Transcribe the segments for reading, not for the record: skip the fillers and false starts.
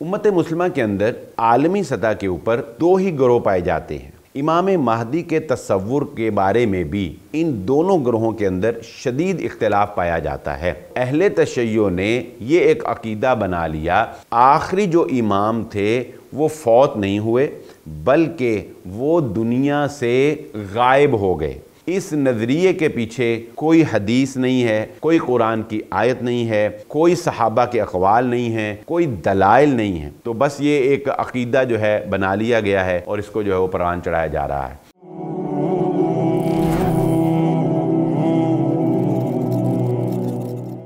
उम्मत मुस्लिमा के अंदर आलमी सतह के ऊपर दो ही ग्रोह पाए जाते हैं। इमाम महदी के तसव्वुर के बारे में भी इन दोनों ग्रोहों के अंदर शदीद इख्तिलाफ पाया जाता है। अहले तशय्यो ने ये एक अकीदा बना लिया, आखिरी जो इमाम थे वो फौत नहीं हुए बल्कि वो दुनिया से गायब हो गए। इस नज़रिए के पीछे कोई हदीस नहीं है, कोई कुरान की आयत नहीं है, कोई सहाबा के अक़वाल नहीं है, कोई दलाइल नहीं है। तो बस ये एक अकीदा जो है बना लिया गया है और इसको जो है वो परवान चढ़ाया जा रहा है।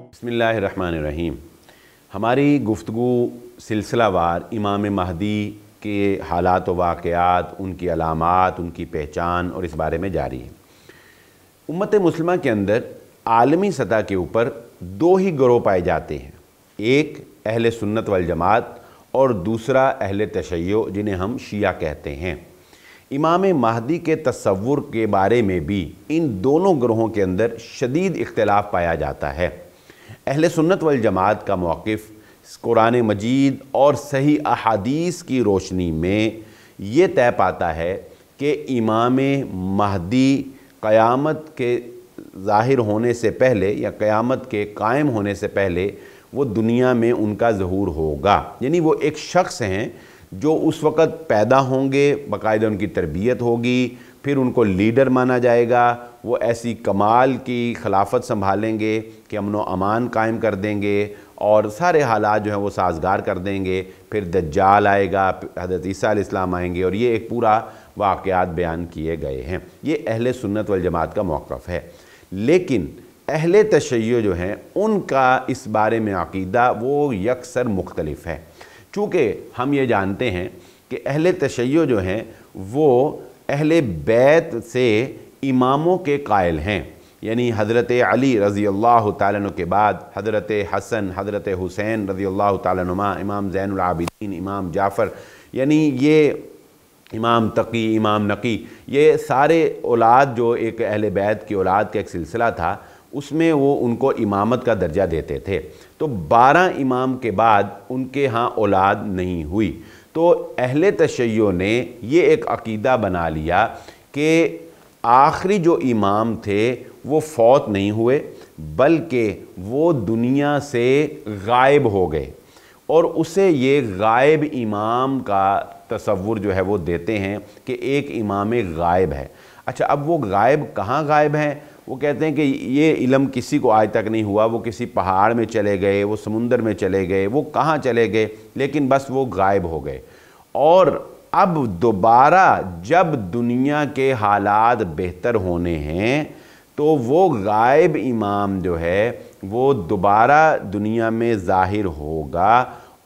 बिस्मिल्लाहिर्रहमानिर्रहीम। हमारी गुफ्तगू सिलसिलावार इमाम महदी के हालात व वाक़यात, उनकी अलामात, उनकी पहचान और इस बारे में जारी है। उम्मत मुस्लिमा के अंदर आलमी सतह के ऊपर दो ही ग्रोह पाए जाते हैं, एक अहले सुन्नत वल जमात और दूसरा अहले तशय्यो जिन्हें हम शिया कहते हैं। इमाम महदी के तसव्वुर के बारे में भी इन दोनों ग्रोहों के अंदर शदीद इख्तिलाफ पाया जाता है। अहले सुन्नत वल जमात का मौक़िफ़ कुरान मजीद और सही अहादीस की रोशनी में ये तय पाता है कि इमाम महदी क़यामत के ज़ाहिर होने से पहले या क़यामत के कायम होने से पहले वो दुनिया में उनका ज़हूर होगा। यानी वो एक शख्स हैं जो उस वक़्त पैदा होंगे, बाकायदा उनकी तरबियत होगी, फिर उनको लीडर माना जाएगा, वो ऐसी कमाल की खिलाफत संभालेंगे कि अमन व अमान कायम कर देंगे और सारे हालात जो हैं वो साजगार कर देंगे। फिर दज्जाल आएगा, हज़रत ईसा अलैहिस्सलाम आएंगे और ये एक पूरा वाक़यात बयान किए गए हैं। ये अहले सुन्नत वल जमात का मौक़िफ़ है। लेकिन अहले तशय्यो जो हैं उनका इस बारे में अक़ीदा वो यकसर मुख्तलिफ है। चूँकि हम ये जानते हैं कि अहले तशय्यो जो हैं वो अहले बैत से इमामों के कायल हैं, यानी हज़रत अली रज़ी अल्लाह तआला अन्हु के बाद हज़रत हसन, हज़रत हुसैन रज़ी अल्लाह तआला अन्हुमा, इमाम ज़ैनुल आबिदीन, इमाम जाफ़र, यानी ये इमाम तकी, इमाम नकी, ये सारे औलाद जो एक अहले बैत की औलाद का एक सिलसिला था उसमें वो उनको इमामत का दर्जा देते थे। तो 12 इमाम के बाद उनके यहाँ औलाद नहीं हुई। तो अहले तशय्यो ने ये एक अकीदा बना लिया कि आखिरी जो इमाम थे वो फौत नहीं हुए बल्कि वो दुनिया से गायब हो गए और उसे ये गायब इमाम का तसव्वुर जो है वो देते हैं कि एक इमाम गायब है। अच्छा, अब वो गायब कहाँ गायब हैं? वो कहते हैं कि ये इल्म किसी को आज तक नहीं हुआ, वो किसी पहाड़ में चले गए, वो समुंदर में चले गए, वो कहाँ चले गए, लेकिन बस वो गायब हो गए। और अब दोबारा जब दुनिया के हालात बेहतर होने हैं तो वो गायब इमाम जो है वो दोबारा दुनिया में ज़ाहिर होगा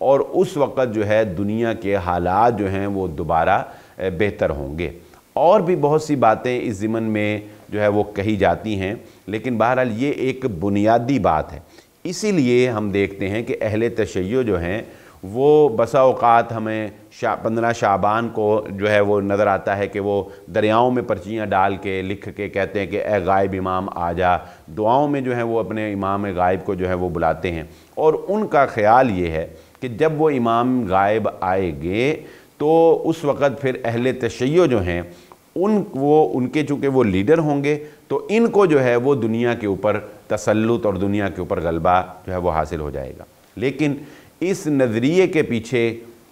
और उस वक़्त जो है दुनिया के हालात जो हैं वो दोबारा बेहतर होंगे। और भी बहुत सी बातें इस ज़िमन में जो है वो कही जाती हैं, लेकिन बहरहाल ये एक बुनियादी बात है। इसीलिए हम देखते हैं कि अहले तशय्यो जो हैं वो बसा औक़ात हमें 15 शाबान को जो है वो नज़र आता है कि वो दरियाओं में पर्चियाँ डाल के लिख के कहते हैं कि ए गायब इमाम आ जा। दुआओं में जो है वो अपने इमाम गायब को जो है वो बुलाते हैं और उनका ख़्याल ये है कि जब वो इमाम गायब आएंगे तो उस वक़्त फिर अहले तशय्यो जो हैं उनके चूँकि वो लीडर होंगे तो इनको जो है वो दुनिया के ऊपर तसल्लुत और दुनिया के ऊपर गलबा जो है वो हासिल हो जाएगा। लेकिन इस नज़रिए के पीछे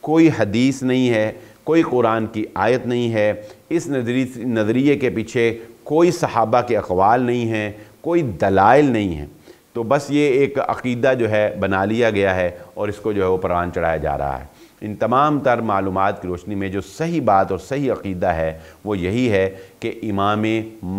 कोई हदीस नहीं है, कोई कुरान की आयत नहीं है, इस नज़रिए के पीछे कोई सहाबा के अक़वाल नहीं हैं, कोई दलाइल नहीं है। तो बस ये एक अक़ीदा जो है बना लिया गया है और इसको जो है वो परवान चढ़ाया जा रहा है। इन तमाम तर मालूमात की रोशनी में जो सही बात और सही अक़ीदा है वो यही है कि इमाम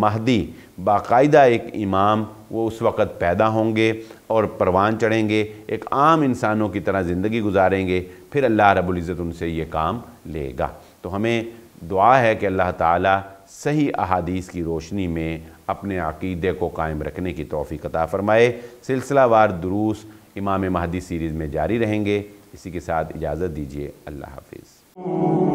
महदी बाकायदा एक इमाम वो उस वक़्त पैदा होंगे और परवान चढ़ेंगे, एक आम इंसानों की तरह ज़िंदगी गुजारेंगे, फिर अल्लाह रब्बुल इज़्ज़त उनसे ये काम लेगा। तो हमें दुआ है कि अल्लाह ताला सही अहादीस की रोशनी में अपने अक़ीदे को कायम रखने की तौफ़ीक़ अता फ़रमाए। सिलसिलावार दुरूस इमाम महदी सीरीज़ में जारी रहेंगे। इसी के साथ इजाज़त दीजिए। अल्लाह हाफ़िज़।